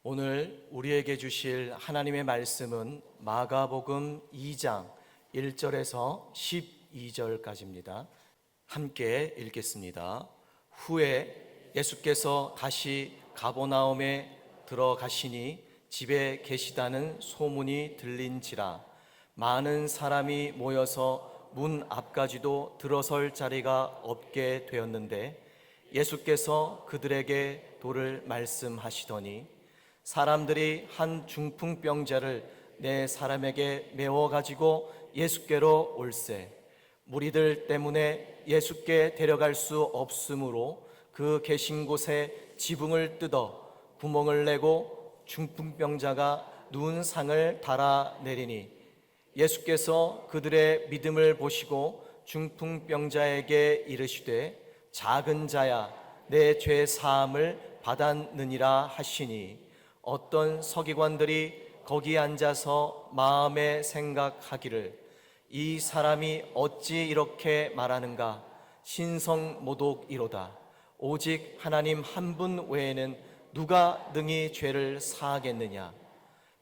오늘 우리에게 주실 하나님의 말씀은 마가복음 2장 1절에서 12절까지입니다. 함께 읽겠습니다. 후에 예수께서 다시 가버나움에 들어가시니 집에 계시다는 소문이 들린지라 많은 사람이 모여서 문 앞까지도 들어설 자리가 없게 되었는데 예수께서 그들에게 도를 말씀하시더니 사람들이 한 중풍병자를 네 사람에게 메워 가지고 예수께로 올세 무리들 때문에 예수께 데려갈 수 없으므로 그 계신 곳에 지붕을 뜯어 구멍을 내고 중풍병자가 누운 상을 달아 내리니 예수께서 그들의 믿음을 보시고 중풍병자에게 이르시되 작은 자야 내 죄 사함을 받았느니라 하시니 어떤 서기관들이 거기 앉아서 마음에 생각하기를 이 사람이 어찌 이렇게 말하는가 신성모독이로다. 오직 하나님 한 분 외에는 누가 능히 죄를 사하겠느냐.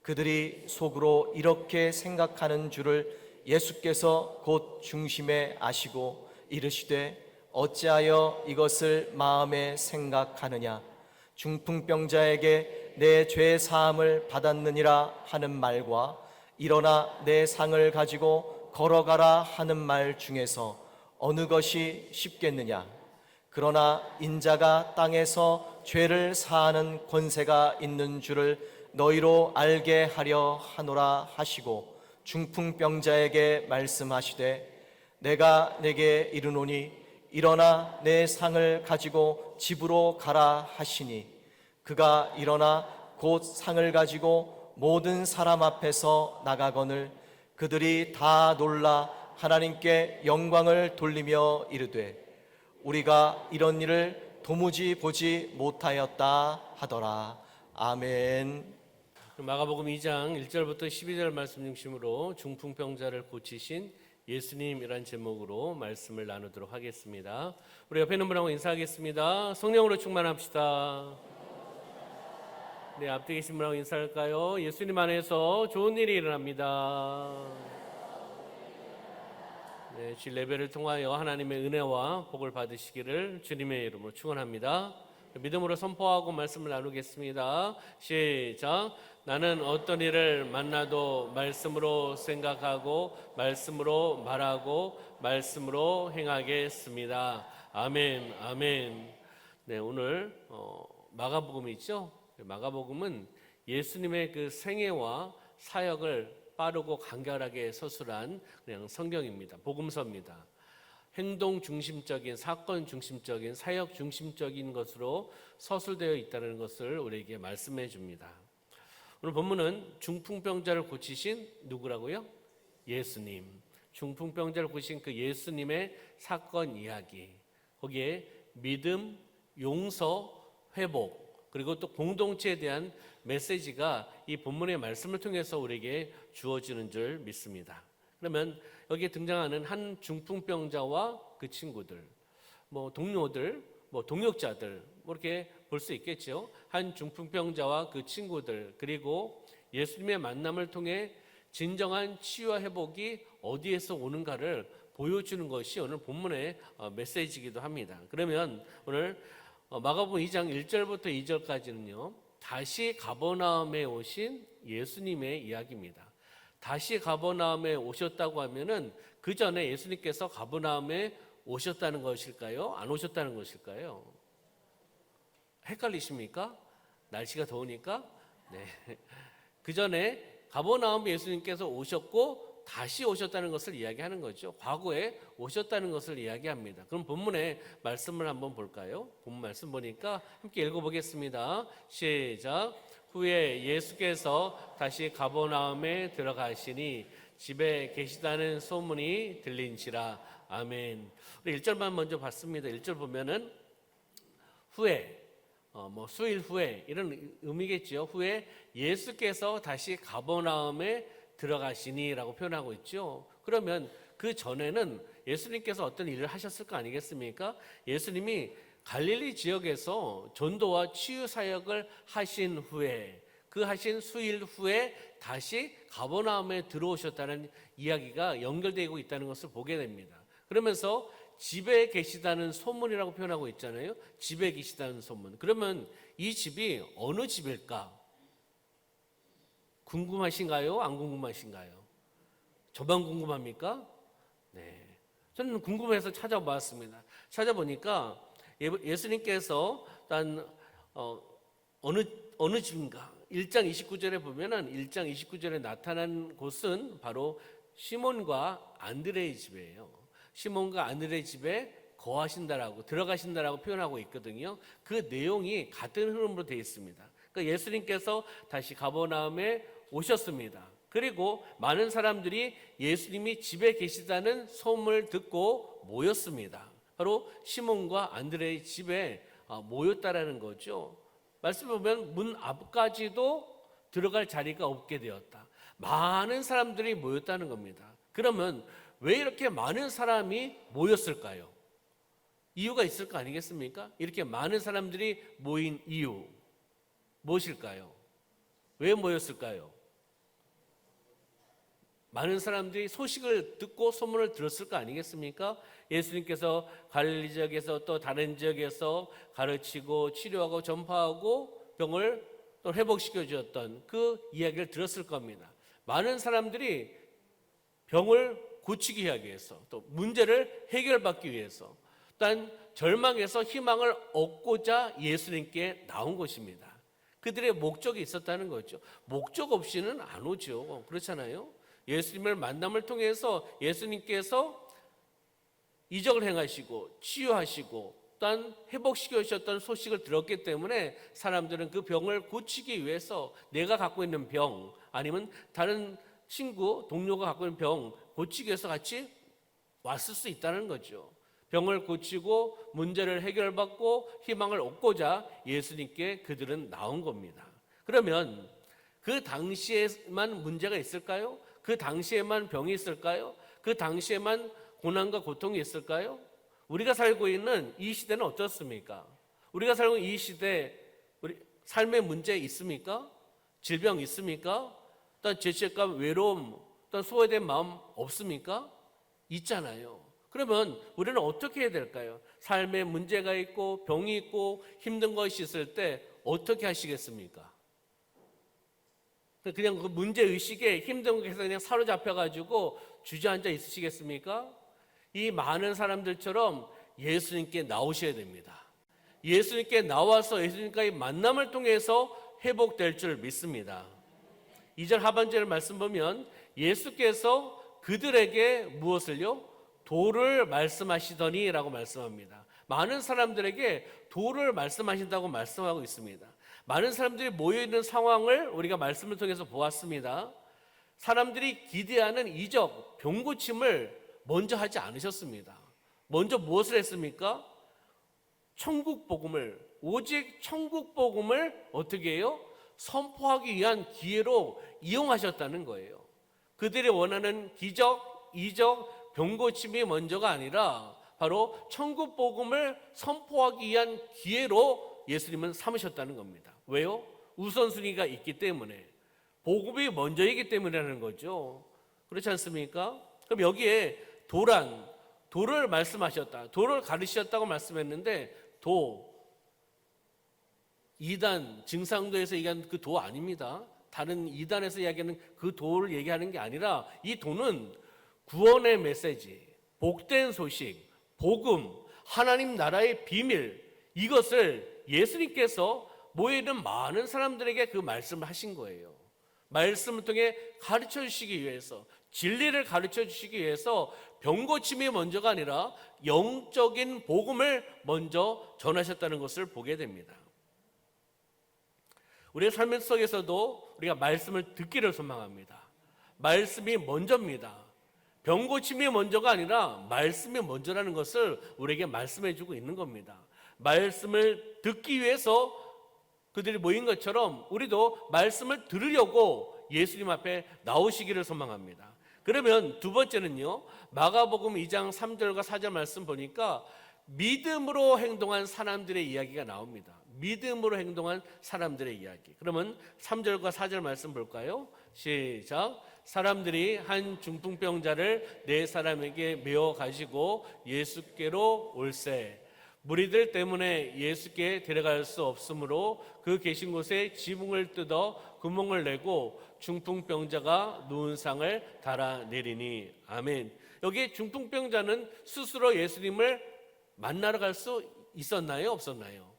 그들이 속으로 이렇게 생각하는 줄을 예수께서 곧 중심에 아시고 이르시되 어찌하여 이것을 마음에 생각하느냐. 중풍병자에게 내 죄 사함을 받았느니라 하는 말과 일어나 내 상을 가지고 걸어가라 하는 말 중에서 어느 것이 쉽겠느냐. 그러나 인자가 땅에서 죄를 사하는 권세가 있는 줄을 너희로 알게 하려 하노라 하시고 중풍병자에게 말씀하시되 내가 내게 이르노니 일어나 내 상을 가지고 집으로 가라 하시니 그가 일어나 곧 상을 가지고 모든 사람 앞에서 나가거늘 그들이 다 놀라 하나님께 영광을 돌리며 이르되 우리가 이런 일을 도무지 보지 못하였다 하더라. 아멘. 마가복음 2장 1절부터 12절 말씀 중심으로 중풍병자를 고치신 예수님이란 제목으로 말씀을 나누도록 하겠습니다. 우리 옆에 있는 분하고 인사하겠습니다. 성령으로 충만합시다. 네, 앞뒤 계신 분하고 인사할까요? 예수님 안에서 좋은 일이 일어납니다. 네, 주 예배를 통하여 하나님의 은혜와 복을 받으시기를 주님의 이름으로 축원합니다. 믿음으로 선포하고 말씀을 나누겠습니다. 시작. 나는 어떤 일을 만나도 말씀으로 생각하고 말씀으로 말하고 말씀으로 행하겠습니다. 아멘, 아멘. 네, 오늘 마가복음이죠. 마가복음은 예수님의 그 생애와 사역을 빠르고 간결하게 서술한 그냥 성경입니다. 복음서입니다. 행동 중심적인, 사건 중심적인, 사역 중심적인 것으로 서술되어 있다는 것을 우리에게 말씀해 줍니다. 오늘 본문은 중풍병자를 고치신 누구라고요? 예수님. 중풍병자를 고치신 그 예수님의 사건 이야기. 거기에 믿음, 용서, 회복, 그리고 또 공동체에 대한 메시지가 이 본문의 말씀을 통해서 우리에게 주어지는 줄 믿습니다. 그러면 여기에 등장하는 한 중풍병자와 그 친구들, 동료들, 동역자들, 이렇게 볼 수 있겠죠. 한 중풍병자와 그 친구들, 그리고 예수님의 만남을 통해 진정한 치유와 회복이 어디에서 오는가를 보여주는 것이 오늘 본문의 메시지이기도 합니다. 그러면 오늘 마가복음 2장 1절부터 2절까지는요, 다시 가버나움에 오신 예수님의 이야기입니다. 다시 가버나움에 오셨다고 하면은 그 전에 예수님께서 가버나움에 오셨다는 것일까요? 안 오셨다는 것일까요? 헷갈리십니까? 날씨가 더우니까? 네. 그 전에 가버나움에 예수님께서 오셨고 다시 오셨다는 것을 이야기하는 거죠. 과거에 오셨다는 것을 이야기합니다. 그럼 본문의 말씀을 한번 볼까요? 본문 말씀 보니까 함께 읽어보겠습니다. 시작. 후에 예수께서 다시 가버나움에 들어가시니 집에 계시다는 소문이 들린지라. 아멘. 우리 1절만 먼저 봤습니다. 1절 보면은 후에 수일 후에 이런 의미겠죠. 후에 예수께서 다시 가버나움에 들어가시니라고 표현하고 있죠. 그러면 그 전에는 예수님께서 어떤 일을 하셨을 거 아니겠습니까? 예수님이 갈릴리 지역에서 전도와 치유 사역을 하신 후에 그 하신 수일 후에 다시 가버나움에 들어오셨다는 이야기가 연결되고 있다는 것을 보게 됩니다. 그러면서 집에 계시다는 소문이라고 표현하고 있잖아요. 집에 계시다는 소문. 그러면 이 집이 어느 집일까? 궁금하신가요? 안 궁금하신가요? 저만 궁금합니까? 네. 저는 궁금해서 찾아봤습니다. 찾아보니까 예수님께서 어느 집인가? 1장 29절에 보면은 1장 29절에 나타난 곳은 바로 시몬과 안드레의 집이에요. 시몬과 안드레의 집에 거하신다라고 들어가신다라고 표현하고 있거든요. 그 내용이 같은 흐름으로 되어 있습니다. 그러니까 예수님께서 다시 가버나움에 오셨습니다. 그리고 많은 사람들이 예수님이 집에 계시다는 소문을 듣고 모였습니다. 바로 시몬과 안드레의 집에 모였다라는 거죠. 말씀 보면 문 앞까지도 들어갈 자리가 없게 되었다. 많은 사람들이 모였다는 겁니다. 그러면 왜 이렇게 많은 사람이 모였을까요? 이유가 있을 거 아니겠습니까? 이렇게 많은 사람들이 모인 이유 무엇일까요? 왜 모였을까요? 많은 사람들이 소식을 듣고 소문을 들었을 거 아니겠습니까? 예수님께서 갈릴리 지역에서 또 다른 지역에서 가르치고 치료하고 전파하고 병을 또 회복시켜 주었던 그 이야기를 들었을 겁니다. 많은 사람들이 병을 고치기 하기 위해서 또 문제를 해결받기 위해서 또한 절망에서 희망을 얻고자 예수님께 나온 것입니다. 그들의 목적이 있었다는 거죠. 목적 없이는 안 오죠. 그렇잖아요. 예수님을 만남을 통해서 예수님께서 이적을 행하시고 치유하시고 또한 회복시켜 주셨던 소식을 들었기 때문에 사람들은 그 병을 고치기 위해서 내가 갖고 있는 병 아니면 다른 친구, 동료가 갖고 있는 병 고치기 위해서 같이 왔을 수 있다는 거죠. 병을 고치고 문제를 해결받고 희망을 얻고자 예수님께 그들은 나온 겁니다. 그러면 그 당시에만 문제가 있을까요? 그 당시에만 병이 있을까요? 그 당시에만 고난과 고통이 있을까요? 우리가 살고 있는 이 시대는 어떻습니까? 우리가 살고 있는 이 시대 우리 삶의 문제 있습니까? 질병 있습니까? 또 죄책감, 외로움, 또 소외된 마음 없습니까? 있잖아요. 그러면 우리는 어떻게 해야 될까요? 삶에 문제가 있고 병이 있고 힘든 것이 있을 때 어떻게 하시겠습니까? 그냥 그 문제의식에 힘든 것에서 그냥 사로잡혀가지고 주저앉아 있으시겠습니까? 이 많은 사람들처럼 예수님께 나오셔야 됩니다. 예수님께 나와서 예수님과의 만남을 통해서 회복될 줄 믿습니다. 2절 하반절을 말씀 보면 예수께서 그들에게 무엇을요? 도를 말씀하시더니 라고 말씀합니다. 많은 사람들에게 도를 말씀하신다고 말씀하고 있습니다. 많은 사람들이 모여있는 상황을 우리가 말씀을 통해서 보았습니다. 사람들이 기대하는 이적, 병고침을 먼저 하지 않으셨습니다. 먼저 무엇을 했습니까? 천국 복음을, 오직 천국 복음을 어떻게 해요? 선포하기 위한 기회로 이용하셨다는 거예요. 그들이 원하는 기적, 이적, 병고침이 먼저가 아니라 바로 천국 복음을 선포하기 위한 기회로 예수님은 삼으셨다는 겁니다. 왜요? 우선순위가 있기 때문에, 복음이 먼저이기 때문이라는 거죠. 그렇지 않습니까? 그럼 여기에 도를 말씀하셨다, 도를 가르치셨다고 말씀했는데 이단 증상도에서 얘기하는 그 도 아닙니다. 다른 이단에서 이야기하는 그 도를 얘기하는 게 아니라 이 도는 구원의 메시지, 복된 소식, 복음, 하나님 나라의 비밀, 이것을 예수님께서 모여있는 많은 사람들에게 그 말씀을 하신 거예요. 말씀을 통해 가르쳐 주시기 위해서, 진리를 가르쳐 주시기 위해서 병고침이 먼저가 아니라 영적인 복음을 먼저 전하셨다는 것을 보게 됩니다. 우리의 삶 속에서도 우리가 말씀을 듣기를 소망합니다. 말씀이 먼저입니다. 병고침이 먼저가 아니라 말씀이 먼저라는 것을 우리에게 말씀해 주고 있는 겁니다. 말씀을 듣기 위해서 그들이 모인 것처럼 우리도 말씀을 들으려고 예수님 앞에 나오시기를 소망합니다. 그러면 두 번째는요, 마가복음 2장 3절과 4절 말씀 보니까 믿음으로 행동한 사람들의 이야기가 나옵니다. 믿음으로 행동한 사람들의 이야기. 그러면 3절과 4절 말씀 볼까요? 시작. 사람들이 한 중풍병자를 네 사람에게 메어 가지고 예수께로 올세. 무리들 때문에 예수께 데려갈 수 없으므로 그 계신 곳에 지붕을 뜯어 구멍을 내고 중풍병자가 누운 상을 달아내리니. 아멘. 여기 중풍병자는 스스로 예수님을 만나러 갈 수 있었나요? 없었나요?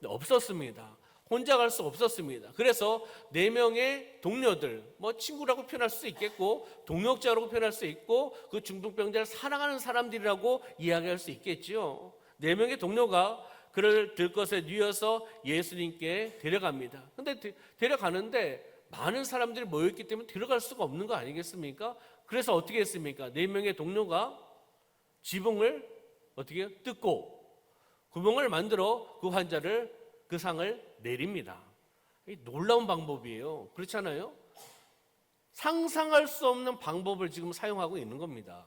없었습니다. 혼자 갈 수 없었습니다. 그래서 4명의 동료들, 친구라고 표현할 수 있겠고 동역자라고 표현할 수 있고 그 중풍병자를 사랑하는 사람들이라고 이야기할 수 있겠죠. 4명의 동료가 그를 들것에 뉘어서 예수님께 데려갑니다. 근데 데려가는데 많은 사람들이 모여있기 때문에 들어갈 수가 없는 거 아니겠습니까? 그래서 어떻게 했습니까? 4명의 동료가 지붕을 어떻게 해요? 뜯고 구멍을 만들어 그 환자를, 그 상을 내립니다. 놀라운 방법이에요. 그렇잖아요? 상상할 수 없는 방법을 지금 사용하고 있는 겁니다.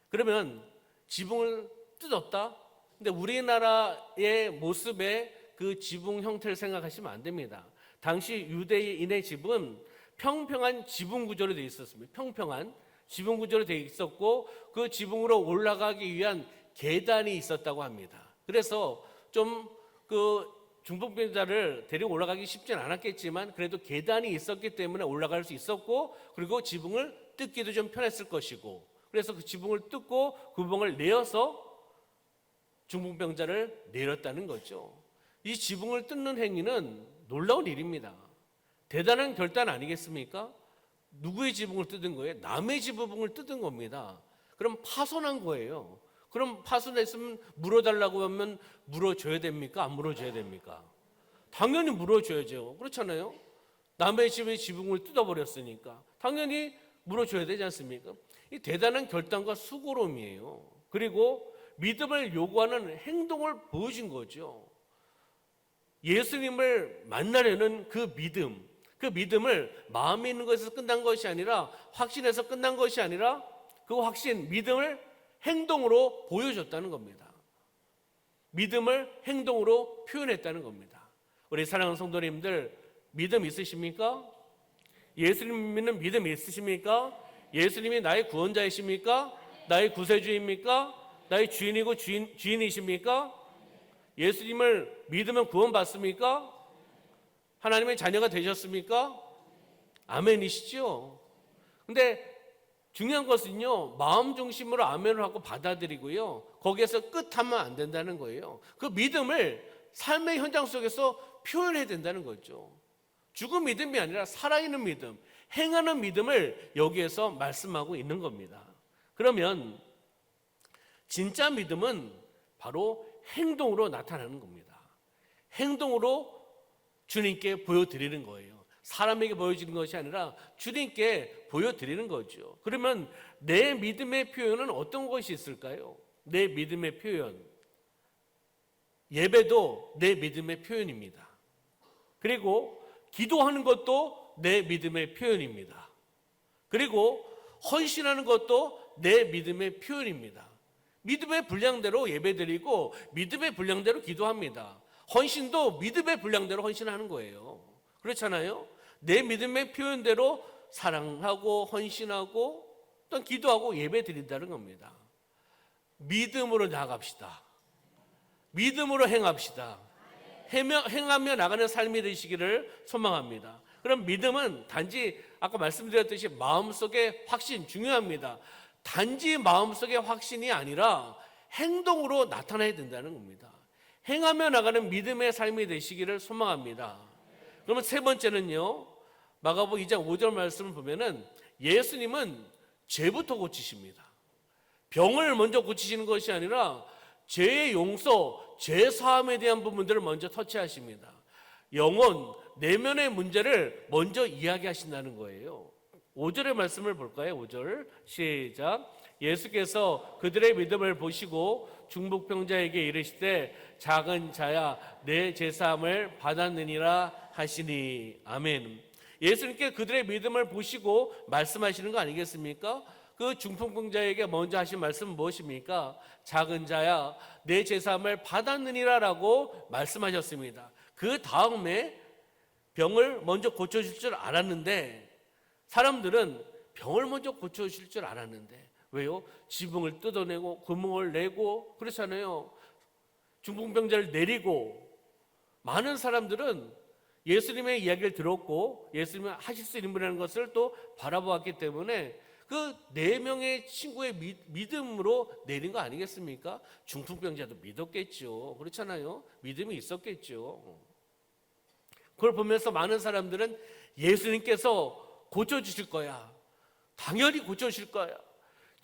그러면 지붕을 뜯었다? 근데 우리나라의 모습의 그 지붕 형태를 생각하시면 안 됩니다. 당시 유대인의 집은 평평한 지붕 구조로 되어 있었습니다. 평평한 지붕 구조로 되어 있었고 그 지붕으로 올라가기 위한 계단이 있었다고 합니다. 그래서 좀 그 중풍병자를 데리고 올라가기 쉽진 않았겠지만 그래도 계단이 있었기 때문에 올라갈 수 있었고 그리고 지붕을 뜯기도 좀 편했을 것이고 그래서 그 지붕을 뜯고 구멍을 내어서 중풍병자를 내렸다는 거죠. 이 지붕을 뜯는 행위는 놀라운 일입니다. 대단한 결단 아니겠습니까? 누구의 지붕을 뜯은 거예요? 남의 지붕을 뜯은 겁니다. 그럼 파손한 거예요. 그럼 파손했으면 물어달라고 하면 물어줘야 됩니까? 안 물어줘야 됩니까? 당연히 물어줘야죠. 그렇잖아요. 남의 집의 지붕을 뜯어버렸으니까 당연히 물어줘야 되지 않습니까? 이 대단한 결단과 수고로움이에요. 그리고 믿음을 요구하는 행동을 보여준 거죠. 예수님을 만나려는 그 믿음을 마음에 있는 것에서 끝난 것이 아니라 확신에서 끝난 것이 아니라 그 확신, 믿음을 행동으로 보여줬다는 겁니다. 믿음을 행동으로 표현했다는 겁니다. 우리 사랑하는 성도님들, 믿음 있으십니까? 예수님 믿는 믿음 있으십니까? 예수님이 나의 구원자이십니까? 나의 구세주입니까? 나의 주인이고 주인이십니까? 예수님을 믿으면 구원받습니까? 하나님의 자녀가 되셨습니까? 아멘이시죠? 근데 중요한 것은요, 마음 중심으로 아멘을 하고 받아들이고요, 거기에서 끝하면 안 된다는 거예요. 그 믿음을 삶의 현장 속에서 표현해야 된다는 거죠. 죽은 믿음이 아니라 살아있는 믿음, 행하는 믿음을 여기에서 말씀하고 있는 겁니다. 그러면 진짜 믿음은 바로 행동으로 나타나는 겁니다. 행동으로 주님께 보여드리는 거예요. 사람에게 보여지는 것이 아니라 주님께 보여드리는 거죠. 그러면 내 믿음의 표현은 어떤 것이 있을까요? 내 믿음의 표현. 예배도 내 믿음의 표현입니다. 그리고 기도하는 것도 내 믿음의 표현입니다. 그리고 헌신하는 것도 내 믿음의 표현입니다. 믿음의 분량대로 예배드리고 믿음의 분량대로 기도합니다. 헌신도 믿음의 분량대로 헌신하는 거예요. 그렇잖아요? 내 믿음의 표현대로 사랑하고 헌신하고 또 기도하고 예배드린다는 겁니다. 믿음으로 나아갑시다. 믿음으로 행합시다. 행하며 나가는 삶이 되시기를 소망합니다. 그럼 믿음은 단지 아까 말씀드렸듯이 마음속의 확신 중요합니다. 단지 마음속의 확신이 아니라 행동으로 나타나야 된다는 겁니다. 행하며 나가는 믿음의 삶이 되시기를 소망합니다. 그러면 세 번째는요, 마가복음 2장 5절 말씀을 보면은 예수님은 죄부터 고치십니다. 병을 먼저 고치시는 것이 아니라 죄의 용서, 죄 사함에 대한 부분들을 먼저 터치하십니다. 영혼, 내면의 문제를 먼저 이야기하신다는 거예요. 5절의 말씀을 볼까요? 5절 시작. 예수께서 그들의 믿음을 보시고 중풍병자에게 이르시되 작은 자야 내 죄사함을 받았느니라 하시니. 아멘. 예수님께 그들의 믿음을 보시고 말씀하시는 거 아니겠습니까? 그 중풍병자에게 먼저 하신 말씀은 무엇입니까? 작은 자야 내 제사함을 받았느니라라고 말씀하셨습니다. 그 다음에 병을 먼저 고쳐줄 줄 알았는데, 사람들은 병을 먼저 고쳐줄 줄 알았는데, 왜요? 지붕을 뜯어내고 구멍을 내고 그렇잖아요. 중풍병자를 내리고, 많은 사람들은 예수님의 이야기를 들었고 예수님이 하실 수 있는 분이라는 것을 또 바라보았기 때문에 그 4명의 친구의 믿음으로 내린 거 아니겠습니까? 중풍병자도 믿었겠죠. 그렇잖아요. 믿음이 있었겠죠. 그걸 보면서 많은 사람들은 예수님께서 고쳐주실 거야, 당연히 고쳐주실 거야,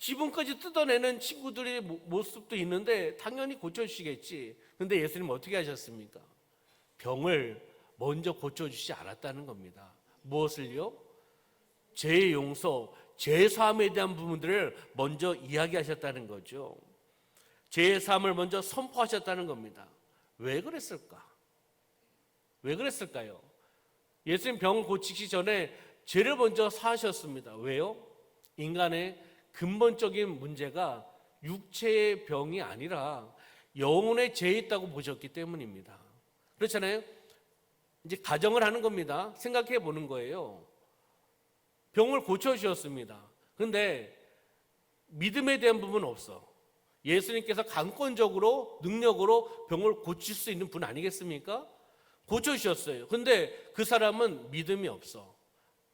지붕까지 뜯어내는 친구들의 모습도 있는데 당연히 고쳐주시겠지. 근데 예수님 어떻게 하셨습니까? 병을 먼저 고쳐주시지 않았다는 겁니다. 무엇을요? 죄의 용서, 죄 사함에 대한 부분들을 먼저 이야기하셨다는 거죠. 죄의 사함을 먼저 선포하셨다는 겁니다. 왜 그랬을까? 왜 그랬을까요? 예수님 병을 고치기 전에 죄를 먼저 사하셨습니다. 왜요? 인간의 근본적인 문제가 육체의 병이 아니라 영혼의 죄에 있다고 보셨기 때문입니다. 그렇잖아요. 이제 가정을 하는 겁니다. 생각해 보는 거예요. 병을 고쳐주셨습니다. 그런데 믿음에 대한 부분은 없어. 예수님께서 강권적으로 능력으로 병을 고칠 수 있는 분 아니겠습니까? 고쳐주셨어요. 근데 그 사람은 믿음이 없어.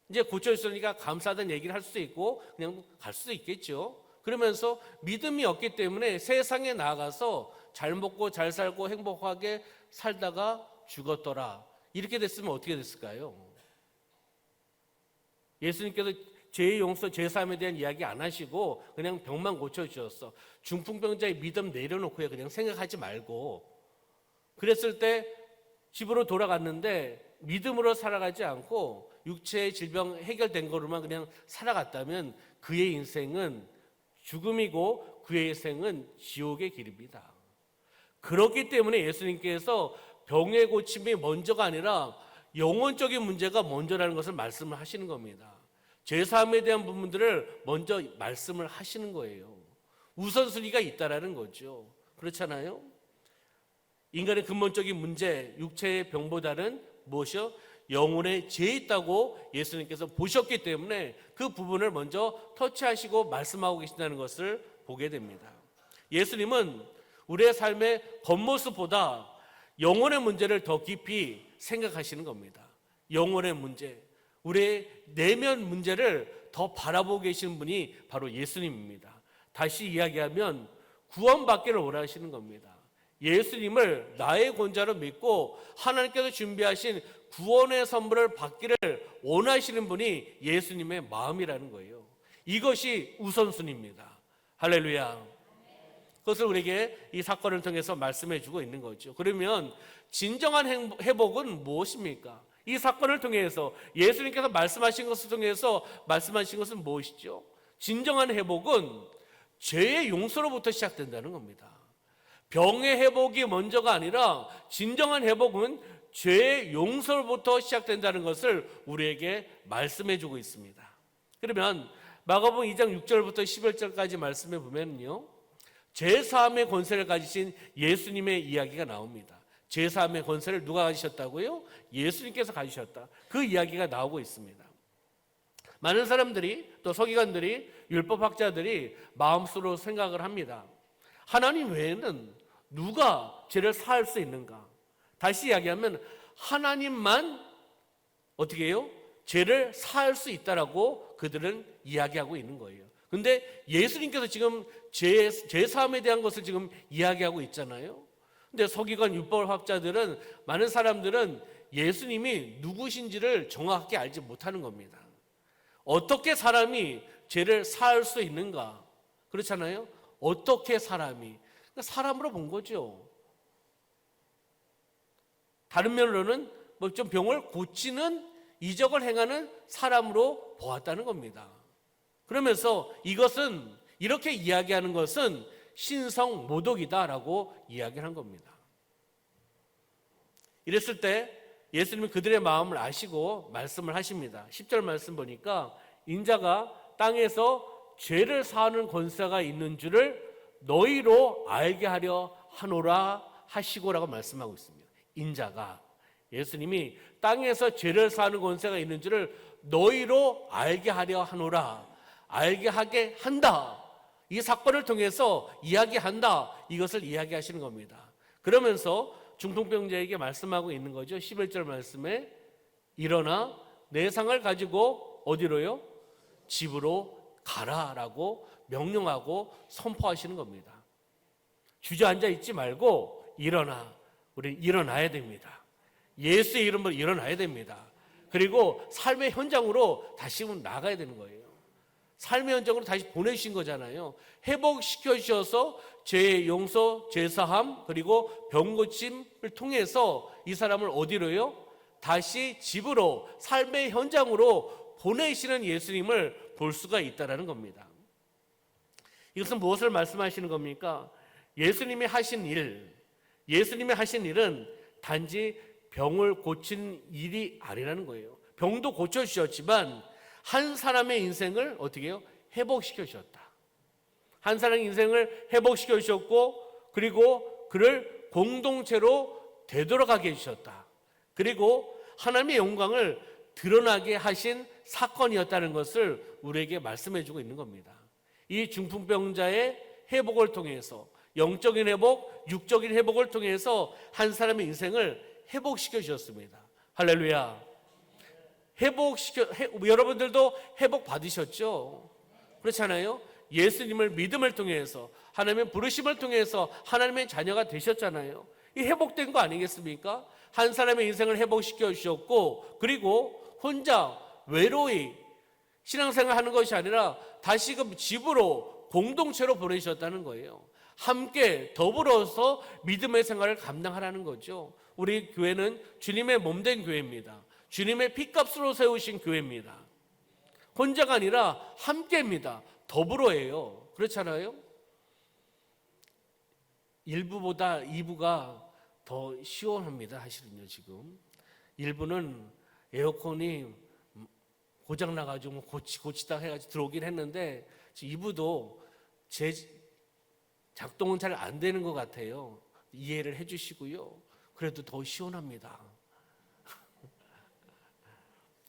이제 고쳐주셨으니까 감사하다는 얘기를 할 수도 있고 그냥 갈 수도 있겠죠. 그러면서 믿음이 없기 때문에 세상에 나가서 잘 먹고 잘 살고 행복하게 살다가 죽었더라. 이렇게 됐으면 어떻게 됐을까요? 예수님께서 죄의 용서, 죄 사함에 대한 이야기 안 하시고 그냥 병만 고쳐주셨어. 중풍병자의 믿음 내려놓고요, 그냥 생각하지 말고. 그랬을 때 집으로 돌아갔는데 믿음으로 살아가지 않고 육체의 질병 해결된 거로만 그냥 살아갔다면 그의 인생은 죽음이고 그의 인생은 지옥의 길입니다. 그렇기 때문에 예수님께서 병의 고침이 먼저가 아니라 영혼적인 문제가 먼저라는 것을 말씀을 하시는 겁니다. 죄사함에 대한 부분들을 먼저 말씀을 하시는 거예요. 우선순위가 있다라는 거죠. 그렇잖아요. 인간의 근본적인 문제, 육체의 병보다는 무엇이요? 영혼의 죄에 있다고 예수님께서 보셨기 때문에 그 부분을 먼저 터치하시고 말씀하고 계신다는 것을 보게 됩니다. 예수님은 우리의 삶의 겉모습보다 영혼의 문제를 더 깊이 생각하시는 겁니다. 영혼의 문제, 우리의 내면 문제를 더 바라보고 계시는 분이 바로 예수님입니다. 다시 이야기하면 구원받기를 원하시는 겁니다. 예수님을 나의 권자로 믿고 하나님께서 준비하신 구원의 선물을 받기를 원하시는 분이 예수님의 마음이라는 거예요. 이것이 우선순위입니다. 할렐루야. 그것을 우리에게 이 사건을 통해서 말씀해 주고 있는 거죠. 그러면 진정한 회복은 무엇입니까? 이 사건을 통해서 예수님께서 말씀하신 것을 통해서 말씀하신 것은 무엇이죠? 진정한 회복은 죄의 용서로부터 시작된다는 겁니다. 병의 회복이 먼저가 아니라 진정한 회복은 죄의 용서로부터 시작된다는 것을 우리에게 말씀해 주고 있습니다. 그러면 마가복음 2장 6절부터 11절까지 말씀해 보면요, 죄사함의 권세를 가지신 예수님의 이야기가 나옵니다. 죄사함의 권세를 누가 가지셨다고요? 예수님께서 가지셨다. 그 이야기가 나오고 있습니다. 많은 사람들이, 또 서기관들이, 율법학자들이 마음속으로 생각을 합니다. 하나님 외에는 누가 죄를 사할 수 있는가? 다시 이야기하면 하나님만 어떻게 해요? 죄를 사할 수 있다라고 그들은 이야기하고 있는 거예요. 근데 예수님께서 지금 죄 사함에 대한 것을 지금 이야기하고 있잖아요. 근데 서기관 율법학자들은, 많은 사람들은 예수님이 누구신지를 정확하게 알지 못하는 겁니다. 어떻게 사람이 죄를 사할 수 있는가? 그렇잖아요. 어떻게 사람이, 그러니까 사람으로 본 거죠. 다른 면으로는 뭐 좀 병을 고치는, 이적을 행하는 사람으로 보았다는 겁니다. 그러면서 이것은, 이렇게 이야기하는 것은 신성모독이다라고 이야기를 한 겁니다. 이랬을 때 예수님은 그들의 마음을 아시고 말씀을 하십니다. 10절 말씀 보니까 인자가 땅에서 죄를 사하는 권세가 있는 줄을 너희로 알게 하려 하노라 하시고라고 말씀하고 있습니다. 인자가, 예수님이 땅에서 죄를 사하는 권세가 있는 줄을 너희로 알게 하려 하노라, 알게 하게 한다, 이 사건을 통해서 이야기한다, 이것을 이야기하시는 겁니다. 그러면서 중풍병자에게 말씀하고 있는 거죠. 11절 말씀에 일어나 내 상을 가지고 어디로요? 집으로 가라라고 명령하고 선포하시는 겁니다. 주저앉아 있지 말고 일어나, 우리 일어나야 됩니다. 예수의 이름으로 일어나야 됩니다. 그리고 삶의 현장으로 다시 나가야 되는 거예요. 삶의 현장으로 다시 보내주신 거잖아요. 회복시켜 주셔서 죄 용서, 죄 사함, 그리고 병 고침을 통해서 이 사람을 어디로요? 다시 집으로, 삶의 현장으로 보내시는 예수님을 볼 수가 있다는 겁니다. 이것은 무엇을 말씀하시는 겁니까? 예수님이 하신 일은 단지 병을 고친 일이 아니라는 거예요. 병도 고쳐주셨지만 한 사람의 인생을 어떻게 해요? 회복시켜 주셨다. 한 사람의 인생을 회복시켜 주셨고, 그리고 그를 공동체로 되돌아가게 해주셨다. 그리고 하나님의 영광을 드러나게 하신 사건이었다는 것을 우리에게 말씀해 주고 있는 겁니다. 이 중풍병자의 회복을 통해서, 영적인 회복, 육적인 회복을 통해서 한 사람의 인생을 회복시켜 주셨습니다. 할렐루야. 여러분들도 회복 받으셨죠? 그렇잖아요? 예수님을 믿음을 통해서, 하나님의 부르심을 통해서 하나님의 자녀가 되셨잖아요. 이 회복된 거 아니겠습니까? 한 사람의 인생을 회복시켜 주셨고, 그리고 혼자 외로이 신앙생활 하는 것이 아니라 다시금 집으로, 공동체로 보내셨다는 거예요. 함께 더불어서 믿음의 생활을 감당하라는 거죠. 우리 교회는 주님의 몸된 교회입니다. 주님의 피값으로 세우신 교회입니다. 혼자가 아니라 함께입니다. 더불어예요. 그렇잖아요? 1부보다 2부가 더 시원합니다. 사실은요, 지금. 1부는 에어컨이 고장나가지고 고치다 해가지고 들어오긴 했는데, 2부도 제 작동은 잘 안 되는 것 같아요. 이해를 해주시고요. 그래도 더 시원합니다.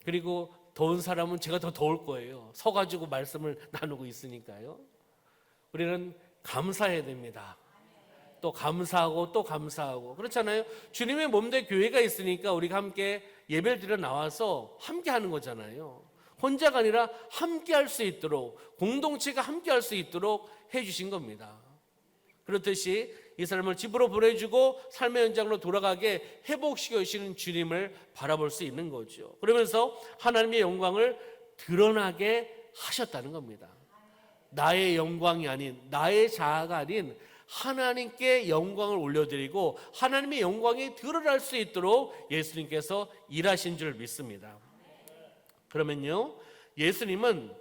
그리고 더운 사람은 제가 더 더울 거예요. 서가지고 말씀을 나누고 있으니까요. 우리는 감사해야 됩니다. 또 감사하고 또 감사하고. 그렇잖아요. 주님의 몸된 교회가 있으니까 우리가 함께 예배를 드려 나와서 함께 하는 거잖아요. 혼자가 아니라 함께 할 수 있도록, 공동체가 함께 할 수 있도록 해주신 겁니다. 그렇듯이 이 사람을 집으로 보내주고 삶의 현장으로 돌아가게 회복시켜 주시는 주님을 바라볼 수 있는 거죠. 그러면서 하나님의 영광을 드러나게 하셨다는 겁니다. 나의 영광이 아닌, 나의 자아가 아닌 하나님께 영광을 올려드리고 하나님의 영광이 드러날 수 있도록 예수님께서 일하신 줄 믿습니다. 그러면요, 예수님은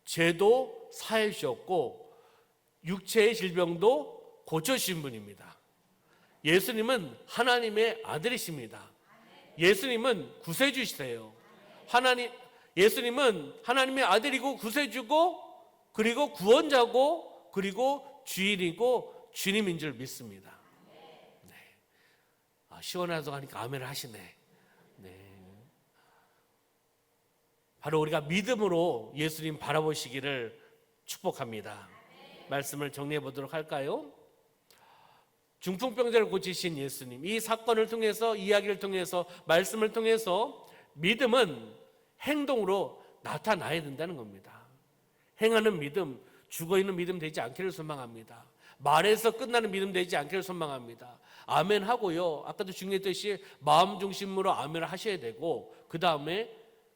죄도 사해 주셨고 육체의 질병도 고쳐주신 분입니다. 예수님은 하나님의 아들이십니다. 예수님은 구세주시세요. 예수님은 하나님의 아들이고 구세주고, 그리고 구원자고, 그리고 주인이고 주님인 줄 믿습니다. 네. 시원하다고 하니까 아멘을 하시네. 네. 바로 우리가 믿음으로 예수님 바라보시기를 축복합니다. 말씀을 정리해 보도록 할까요? 중풍병자를 고치신 예수님, 이 사건을 통해서, 이야기를 통해서, 말씀을 통해서 믿음은 행동으로 나타나야 된다는 겁니다. 행하는 믿음, 죽어있는 믿음 되지 않기를 소망합니다. 말에서 끝나는 믿음 되지 않기를 소망합니다. 아멘 하고요, 아까도 중요했듯이 마음 중심으로 아멘을 하셔야 되고, 그 다음에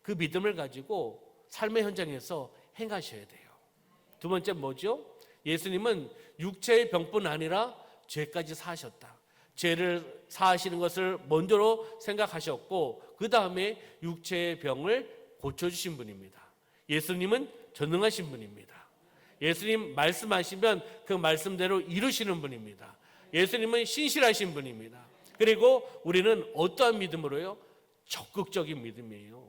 그 믿음을 가지고 삶의 현장에서 행하셔야 돼요. 두 번째 뭐죠? 예수님은 육체의 병뿐 아니라 죄까지 사하셨다. 죄를 사하시는 것을 먼저로 생각하셨고, 그 다음에 육체의 병을 고쳐주신 분입니다. 예수님은 전능하신 분입니다. 예수님 말씀하시면 그 말씀대로 이루시는 분입니다. 예수님은 신실하신 분입니다. 그리고 우리는 어떠한 믿음으로요? 적극적인 믿음이에요.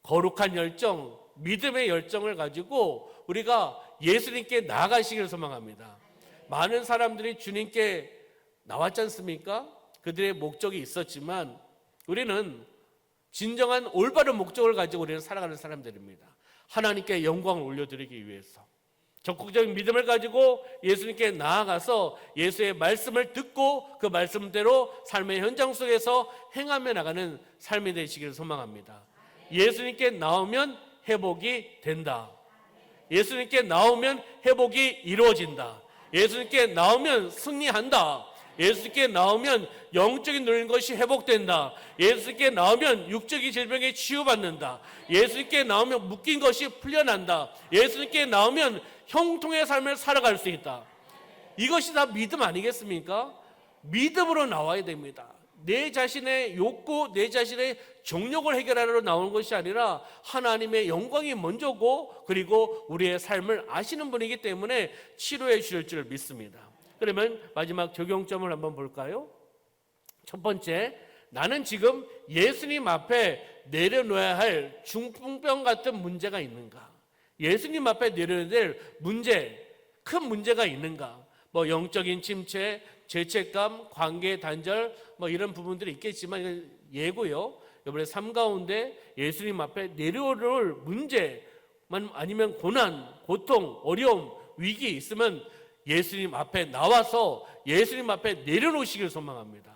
거룩한 열정, 믿음의 열정을 가지고 우리가 예수님께 나아가시기를 소망합니다. 많은 사람들이 주님께 나왔지 않습니까? 그들의 목적이 있었지만 우리는 진정한 올바른 목적을 가지고 우리는 살아가는 사람들입니다. 하나님께 영광을 올려드리기 위해서 적극적인 믿음을 가지고 예수님께 나아가서 예수의 말씀을 듣고 그 말씀대로 삶의 현장 속에서 행하며 나가는 삶이 되시기를 소망합니다. 예수님께 나오면 회복이 된다. 예수님께 나오면 회복이 이루어진다. 예수님께 나오면 승리한다. 예수님께 나오면 영적인 누리는 것이 회복된다. 예수님께 나오면 육적인 질병에 치유받는다. 예수님께 나오면 묶인 것이 풀려난다. 예수님께 나오면 형통의 삶을 살아갈 수 있다. 이것이 다 믿음 아니겠습니까? 믿음으로 나와야 됩니다. 내 자신의 욕구, 내 자신의 정욕을 해결하러 나오는 것이 아니라 하나님의 영광이 먼저고 그리고 우리의 삶을 아시는 분이기 때문에 치료해 주실 줄 믿습니다. 그러면 마지막 적용점을 한번 볼까요? 첫 번째, 나는 지금 예수님 앞에 내려놓아야 할 중풍병 같은 문제가 있는가? 예수님 앞에 내려야 될 문제, 큰 문제가 있는가? 뭐 영적인 침체, 죄책감, 관계 단절 이런 부분들이 있겠지만 이건 예고요. 여러분의 삶 가운데 예수님 앞에 내려올 문제만 아니면 고난, 고통, 어려움, 위기 있으면 예수님 앞에 나와서 예수님 앞에 내려놓으시길 소망합니다.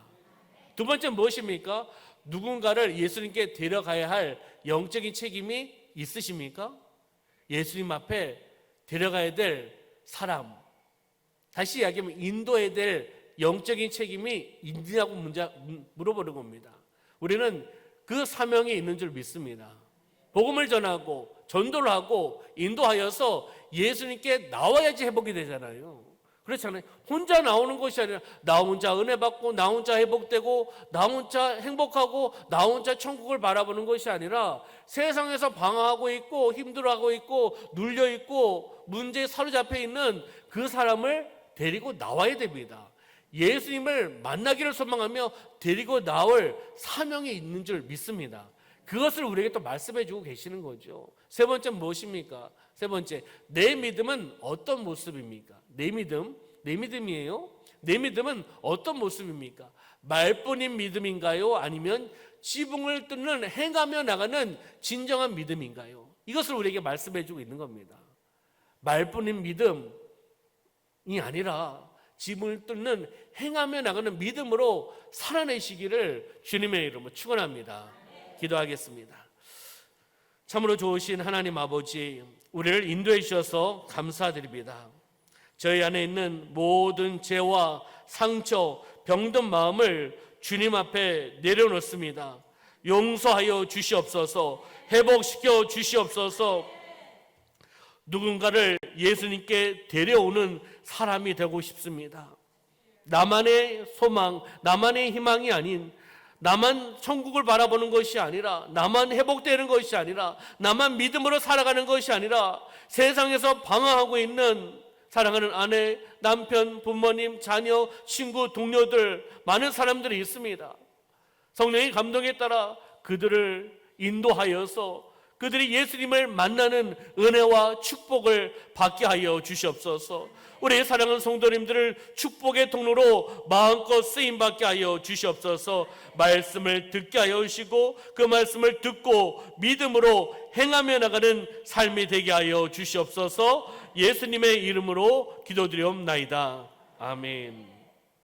두 번째 무엇입니까? 누군가를 예수님께 데려가야 할 영적인 책임이 있으십니까? 예수님 앞에 데려가야 될 사람, 다시 이야기하면 인도해야 될 영적인 책임이 있냐고 물어보는 겁니다. 우리는 그 사명이 있는 줄 믿습니다. 복음을 전하고 전도를 하고 인도하여서 예수님께 나와야지 회복이 되잖아요. 그렇잖아요. 혼자 나오는 것이 아니라 나 혼자 은혜 받고 나 혼자 회복되고 나 혼자 행복하고 나 혼자 천국을 바라보는 것이 아니라 세상에서 방황하고 있고 힘들어하고 있고 눌려 있고 문제에 사로잡혀 있는 그 사람을 데리고 나와야 됩니다. 예수님을 만나기를 소망하며 데리고 나올 사명이 있는 줄 믿습니다. 그것을 우리에게 또 말씀해 주고 계시는 거죠. 세 번째 무엇입니까? 세 번째, 내 믿음은 어떤 모습입니까? 내 믿음이에요. 내 믿음은 어떤 모습입니까? 말뿐인 믿음인가요? 아니면 지붕을 뚫는 행하며 나가는 진정한 믿음인가요? 이것을 우리에게 말씀해 주고 있는 겁니다. 말뿐인 믿음이 아니라 지붕을 뚫는 행하며 나가는 믿음으로 살아내시기를 주님의 이름으로 축원합니다. 기도하겠습니다. 참으로 좋으신 하나님 아버지, 우리를 인도해 주셔서 감사드립니다. 저희 안에 있는 모든 죄와 상처, 병든 마음을 주님 앞에 내려놓습니다. 용서하여 주시옵소서, 회복시켜 주시옵소서. 누군가를 예수님께 데려오는 사람이 되고 싶습니다. 나만의 소망, 나만의 희망이 아닌, 나만 천국을 바라보는 것이 아니라, 나만 회복되는 것이 아니라, 나만 믿음으로 살아가는 것이 아니라 세상에서 방황하고 있는 사랑하는 아내, 남편, 부모님, 자녀, 친구, 동료들, 많은 사람들이 있습니다. 성령의 감동에 따라 그들을 인도하여서 그들이 예수님을 만나는 은혜와 축복을 받게 하여 주시옵소서. 우리의 사랑하는 성도님들을 축복의 통로로 마음껏 쓰임받게 하여 주시옵소서. 말씀을 듣게 하여 주시고 그 말씀을 듣고 믿음으로 행하며 나가는 삶이 되게 하여 주시옵소서. 예수님의 이름으로 기도드리옵나이다. 아멘.